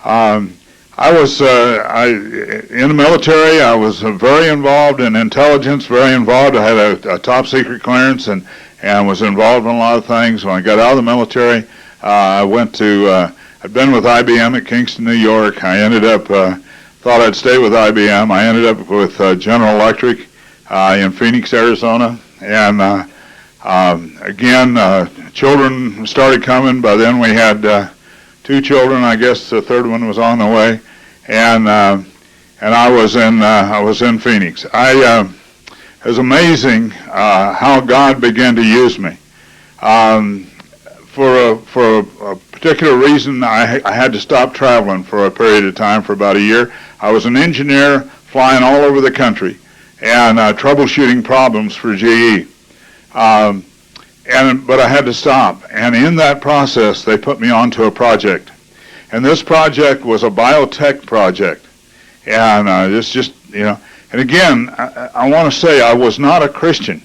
I was in the military. I was very involved in intelligence, very involved. I had a top secret clearance and was involved in a lot of things. When I got out of the military, I went to, I'd been with IBM at Kingston, New York. I ended up, thought I'd stay with IBM. I ended up with General Electric in Phoenix, Arizona. And again, children started coming. By then we had 2 children. I guess the third one was on the way. And I was in Phoenix. It was amazing how God began to use me. For a particular reason, I had to stop traveling for a period of time for about a year. I was an engineer flying all over the country and troubleshooting problems for GE. But I had to stop. And in that process, they put me onto a project. And this project was a biotech project. And it's just, you know, and again, I want to say I was not a Christian.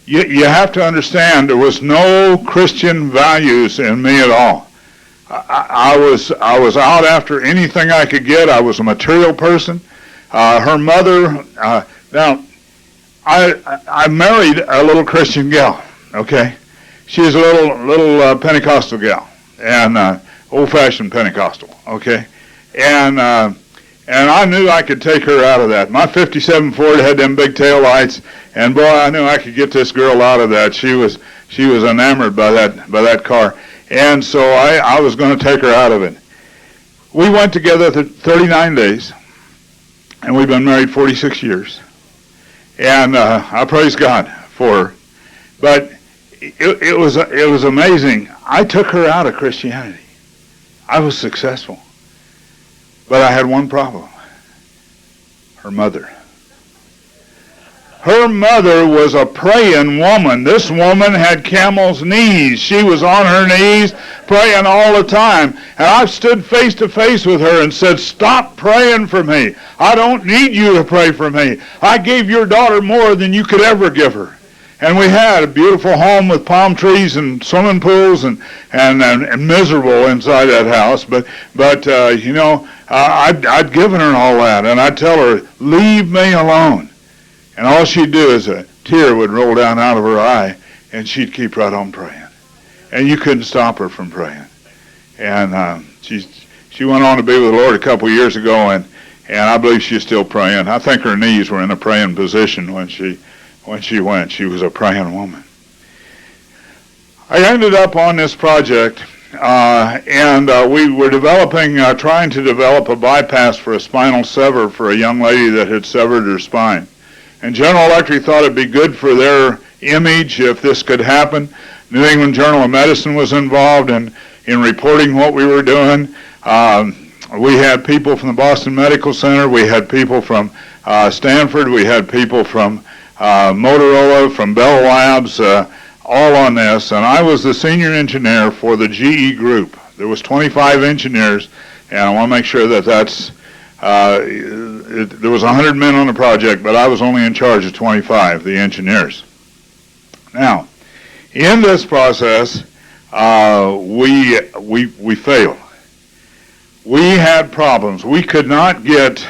You have to understand there was no Christian values in me at all. I was out after anything I could get. I was a material person. Her mother, now, I married a little Christian gal, okay? She's a little Pentecostal gal, and old-fashioned Pentecostal, okay? And I knew I could take her out of that. My 57 Ford had them big tail lights, and boy, I knew I could get this girl out of that. She was enamored by that car, and so I was going to take her out of it. We went together 39 days, and we've been married 46 years, and I praise God for her. But it was amazing. I took her out of Christianity. I was successful. But I had one problem. Her mother. Her mother was a praying woman. This woman had camel's knees. She was on her knees praying all the time. And I've stood face to face with her and said, stop praying for me. I don't need you to pray for me. I gave your daughter more than you could ever give her. And we had a beautiful home with palm trees and swimming pools and miserable inside that house. But you know, I'd given her all that, and I'd tell her, leave me alone. And all she'd do is a tear would roll down out of her eye, and she'd keep right on praying. And you couldn't stop her from praying. And she went on to be with the Lord a couple of years ago, and I believe she's still praying. I think her knees were in a praying position when she went. She was a praying woman. I ended up on this project, and we were trying to develop a bypass for a spinal sever for a young lady that had severed her spine. And General Electric thought it'd be good for their image if this could happen. New England Journal of Medicine was involved in reporting what we were doing. We had people from the Boston Medical Center. We had people from Stanford. We had people from Motorola, from Bell Labs, all on this. And I was the senior engineer for the GE group. There was 25 engineers, and I want to make sure that there was 100 men on the project, but I was only in charge of 25, the engineers. Now, in this process, we failed. We had problems. We could not get,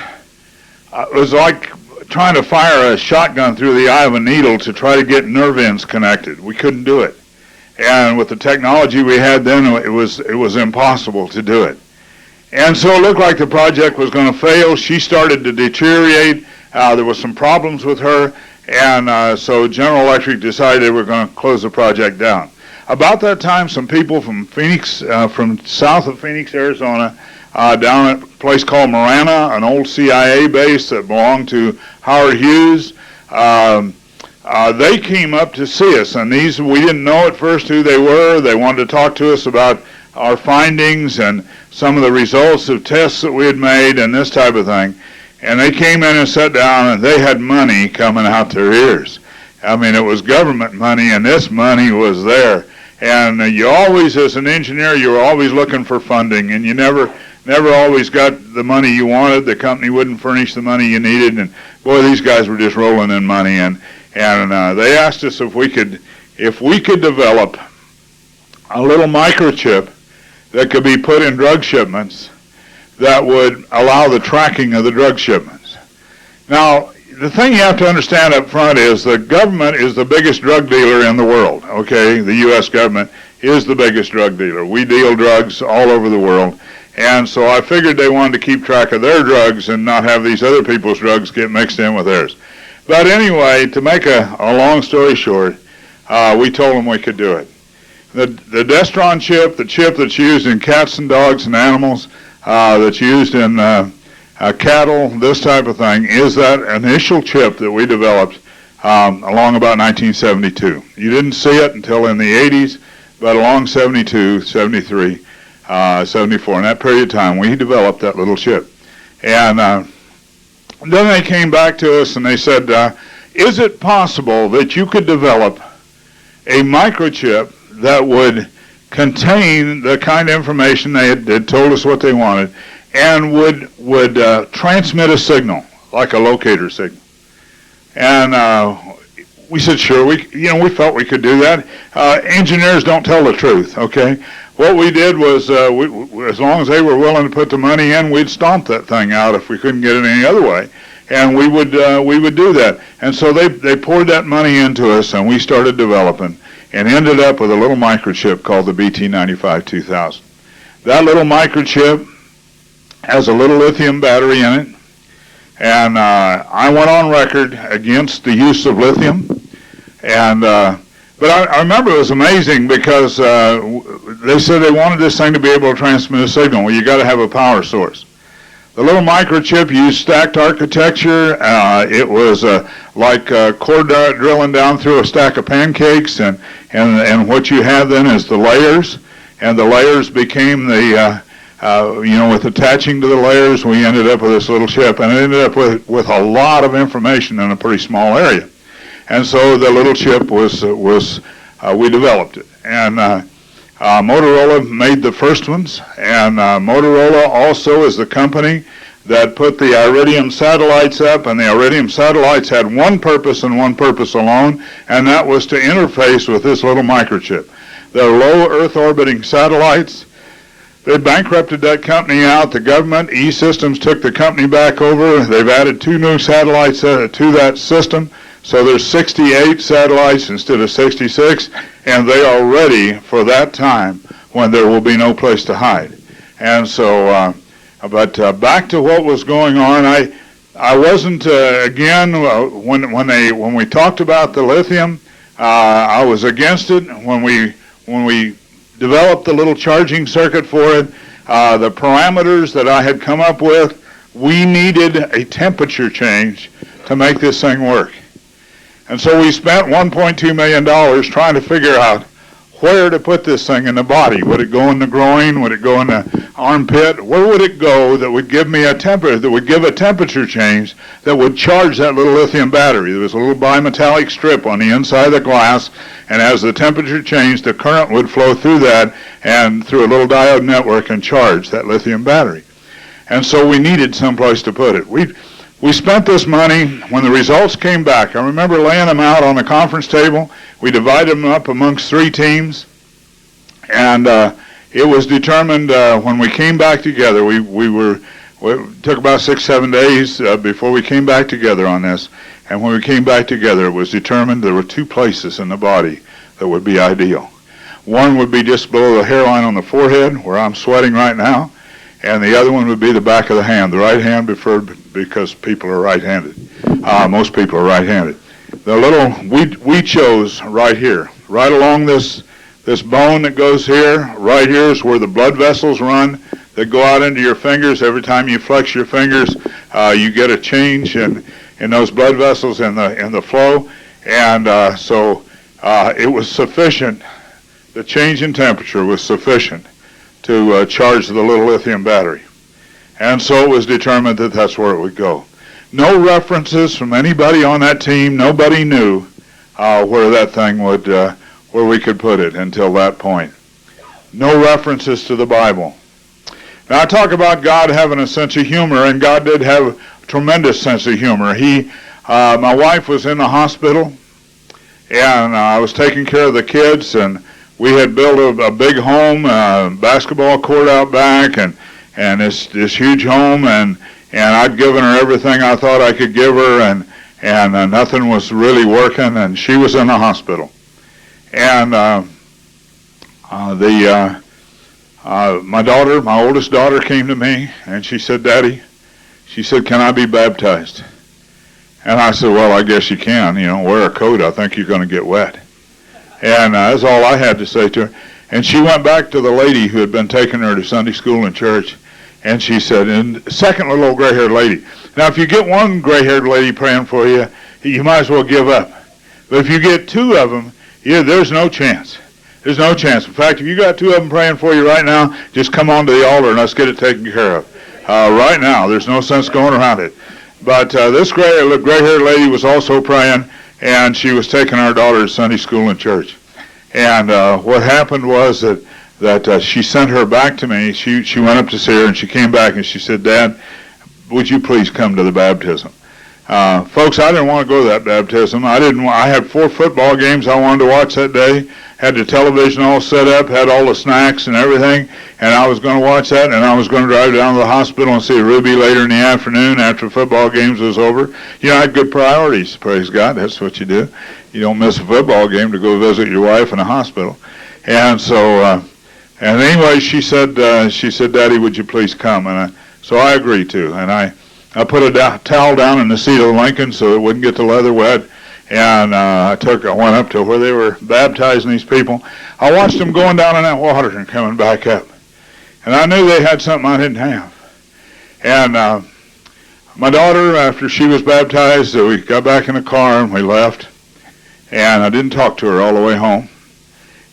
it was like trying to fire a shotgun through the eye of a needle to try to get nerve ends connected. We couldn't do it. And with the technology we had then, it was impossible to do it. And so it looked like the project was going to fail. She started to deteriorate. There was some problems with her, and so General Electric decided they were going to close the project down. About that time, some people from Phoenix, from south of Phoenix, Arizona, down at a place called Marana, an old CIA base that belonged to Howard Hughes, they came up to see us, and we didn't know at first who they were. They wanted to talk to us about our findings and some of the results of tests that we had made and this type of thing. And they came in and sat down, and they had money coming out their ears. I mean, it was government money, and this money was there. And you always, as an engineer, you were always looking for funding, and you never always got the money you wanted. The company wouldn't furnish the money you needed, and boy, these guys were just rolling in money. And they asked us if we could develop a little microchip that could be put in drug shipments that would allow the tracking of the drug shipments. Now, the thing you have to understand up front is the government is the biggest drug dealer in the world, okay? The U.S. government is the biggest drug dealer. We deal drugs all over the world. And so I figured they wanted to keep track of their drugs and not have these other people's drugs get mixed in with theirs. But anyway, to make a long story short, we told them we could do it. The Destron chip, the chip that's used in cats and dogs and animals, that's used in cattle, this type of thing, is that initial chip that we developed along about 1972. You didn't see it until in the 80s, but along 72, 73, 74, in that period of time, we developed that little chip. And then they came back to us and they said, is it possible that you could develop a microchip that would contain the kind of information they had told us what they wanted and would transmit a signal, like a locator signal? And we said, sure, we felt we could do that. Engineers don't tell the truth, okay? What we did was, as long as they were willing to put the money in, we'd stomp that thing out if we couldn't get it any other way. And we would do that. And so they poured that money into us, and we started developing, and ended up with a little microchip called the BT95-2000. That little microchip has a little lithium battery in it, and I went on record against the use of lithium. And but I remember it was amazing because they said they wanted this thing to be able to transmit a signal. Well, you got to have a power source. The little microchip used stacked architecture. It was like core drilling down through a stack of pancakes, and what you had then is the layers, and the layers became the with attaching to the layers, we ended up with this little chip, and it ended up with a lot of information in a pretty small area. And so the little chip was we developed it. And Motorola made the first ones, and Motorola also is the company that put the Iridium satellites up, and the Iridium satellites had one purpose and one purpose alone, and that was to interface with this little microchip. They're low Earth orbiting satellites. They bankrupted that company out. The government, E-Systems, took the company back over. They've added 2 new satellites to that system. So there's 68 satellites instead of 66, and they are ready for that time when there will be no place to hide. And so, but back to what was going on, I wasn't again when we talked about the lithium, I was against it. When we developed the little charging circuit for it, the parameters that I had come up with, we needed a temperature change to make this thing work. And so we spent $1.2 million trying to figure out where to put this thing in the body. Would it go in the groin? Would it go in the armpit? Where would it go that would give me a temperature change that would charge that little lithium battery? There was a little bimetallic strip on the inside of the glass, and as the temperature changed, the current would flow through that and through a little diode network and charge that lithium battery. And so we needed someplace to put it. We spent this money. When the results came back, I remember laying them out on a conference table. We divided them up amongst 3 teams, and it was determined when we came back together. It took about 6-7 days before we came back together on this, and when we came back together, it was determined there were 2 places in the body that would be ideal. One would be just below the hairline on the forehead, where I'm sweating right now, and the other one would be the back of the hand. The right hand preferred because people are right-handed. Most people are right-handed. The little, we chose right here, right along this bone that goes here. Right here is where the blood vessels run that go out into your fingers. Every time you flex your fingers, you get a change in those blood vessels in the flow. And so it was sufficient. The change in temperature was sufficient to charge the little lithium battery. And so it was determined that that's where it would go. No references from anybody on that team. Nobody knew where that thing would, where we could put it until that point. No references to the Bible. Now I talk about God having a sense of humor, and God did have a tremendous sense of humor. My wife was in the hospital, and I was taking care of the kids, and we had built a big home, basketball court out back, and and this huge home, and I'd given her everything I thought I could give her, and nothing was really working, and she was in the hospital. And my oldest daughter came to me, and she said, "Daddy," she said, "can I be baptized?" And I said, "Well, I guess you can. Wear a coat. I think you're going to get wet." And that's all I had to say to her. And she went back to the lady who had been taking her to Sunday school and church, and she said, and second little old gray-haired lady. Now, if you get one gray-haired lady praying for you, you might as well give up. But if you get two of them, there's no chance. There's no chance. In fact, if you got two of them praying for you right now, just come on to the altar and let's get it taken care of. Right now, there's no sense going around it. But this gray-haired lady was also praying, and she was taking our daughter to Sunday school and church. And what happened was that she sent her back to me. She went up to see her, and she came back, and she said, "Dad, would you please come to the baptism?" Folks, I didn't want to go to that baptism. I had 4 football games I wanted to watch that day. Had the television all set up, had all the snacks and everything, and I was going to watch that, and I was going to drive down to the hospital and see Ruby later in the afternoon after the football games was over. I had good priorities, praise God. That's what you do. You don't miss a football game to go visit your wife in a hospital. And so, and anyway, she said, "Daddy, would you please come?" And so I agreed to, and I put a towel down in the seat of the Lincoln so it wouldn't get the leather wet. And I went up to where they were baptizing these people. I watched them going down in that water and coming back up. And I knew they had something I didn't have. And my daughter, after she was baptized, we got back in the car and we left. And I didn't talk to her all the way home.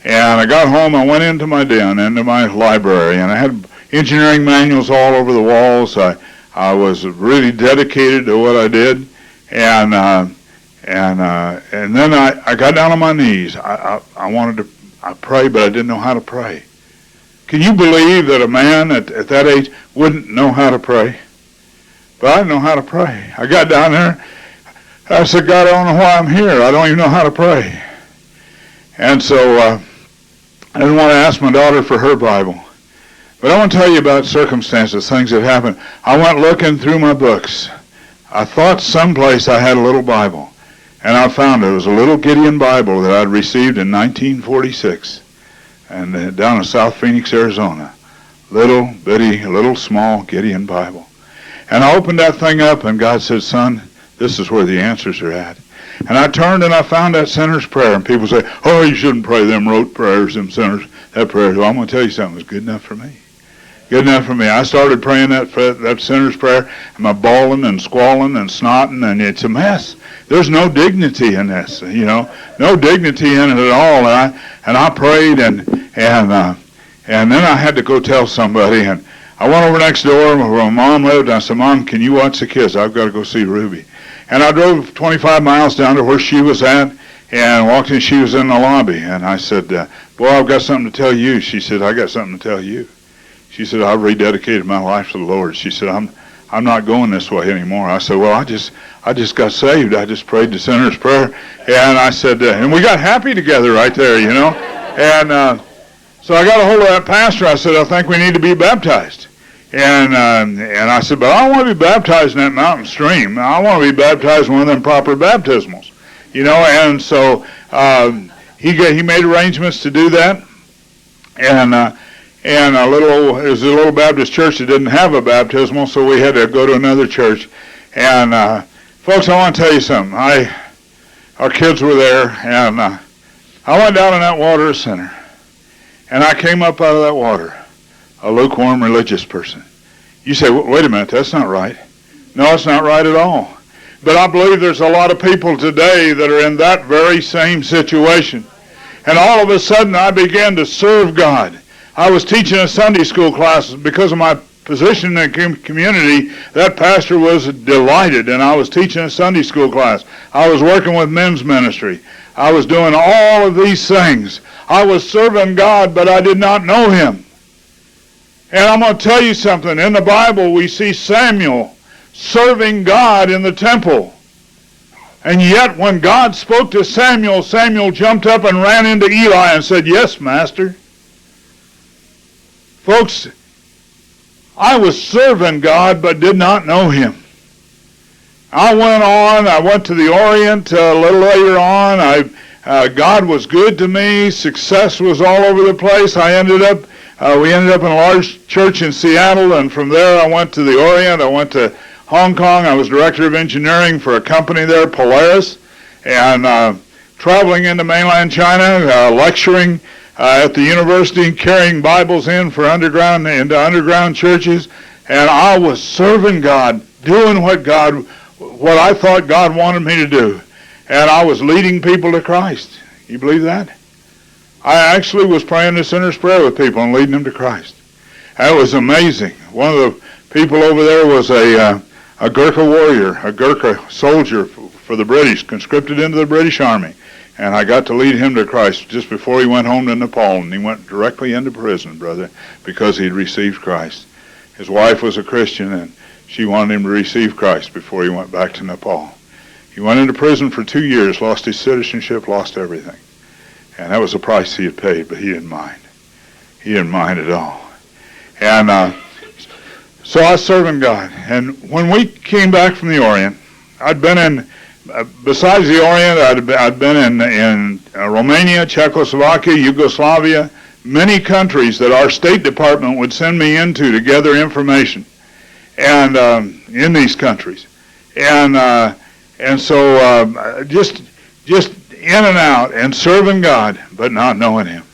And I got home, I went into my den, into my library, and I had engineering manuals all over the walls. I was really dedicated to what I did. And then I got down on my knees. I prayed, but I didn't know how to pray. Can you believe that a man at that age wouldn't know how to pray? But I didn't know how to pray. I got down there. I said, "God, I don't know why I'm here. I don't even know how to pray." And so I didn't want to ask my daughter for her Bible. But I want to tell you about circumstances, things that happened. I went looking through my books. I thought someplace I had a little Bible. And I found it was a little Gideon Bible that I'd received in 1946, and down in South Phoenix, Arizona. Little bitty, little small Gideon Bible. And I opened that thing up, and God said, "Son, this is where the answers are at." And I turned and I found that sinner's prayer. And people say, "Oh, you shouldn't pray them rote prayers, them sinners." That prayer, well, I'm going to tell you something, it's good enough for me. Good enough for me. I started praying that sinner's prayer, and I'm bawling and squalling and snotting, and it's a mess. There's no dignity in this, no dignity in it at all. And I prayed, and then I had to go tell somebody, and I went over next door where my mom lived, and I said, "Mom, can you watch the kids? I've got to go see Ruby." And I drove 25 miles down to where she was at, and walked in. She was in the lobby, and I said, "Boy, I've got something to tell you." She said, "I got something to tell you." She said, "I've rededicated my life to the Lord." She said, I'm not going this way anymore." I said, "Well, I just got saved. I just prayed the sinner's prayer." And I said, and we got happy together right there, And so I got a hold of that pastor. I said, "I think we need to be baptized." And I said, "But I don't want to be baptized in that mountain stream. I want to be baptized in one of them proper baptismals." And so he made arrangements to do that. And it was a little Baptist church that didn't have a baptismal, so we had to go to another church. And folks, I want to tell you something. Our kids were there, and I went down in that water a sinner, and I came up out of that water a lukewarm religious person. You say, "Wait a minute, that's not right." No, it's not right at all. But I believe there's a lot of people today that are in that very same situation. And all of a sudden, I began to serve God. I was teaching a Sunday school class. Because of my position in the community, that pastor was delighted, and I was teaching a Sunday school class. I was working with men's ministry. I was doing all of these things. I was serving God, but I did not know him. And I'm going to tell you something. In the Bible, we see Samuel serving God in the temple. And yet, when God spoke to Samuel, Samuel jumped up and ran into Eli and said, "Yes, Master." Folks, I was serving God but did not know Him. I went to the Orient a little later on. God was good to me. Success was all over the place. We ended up in a large church in Seattle, and from there I went to the Orient. I went to Hong Kong. I was director of engineering for a company there, Polaris, and traveling into mainland China, lecturing at the university, carrying Bibles into underground churches, and I was serving God, doing what I thought God wanted me to do. And I was leading people to Christ. You believe that? I actually was praying the sinner's prayer with people and leading them to Christ. That was amazing. One of the people over there was a Gurkha warrior, a Gurkha soldier for the British, conscripted into the British Army. And I got to lead him to Christ just before he went home to Nepal. And he went directly into prison, brother, because he'd received Christ. His wife was a Christian, and she wanted him to receive Christ before he went back to Nepal. He went into prison for 2 years, lost his citizenship, lost everything. And that was the price he had paid, but he didn't mind. He didn't mind at all. And so I was serving God. And when we came back from the Orient, I'd been in, besides the Orient, I'd been in Romania, Czechoslovakia, Yugoslavia, many countries that our State Department would send me into to gather information, and in these countries. And so just in and out and serving God, but not knowing Him.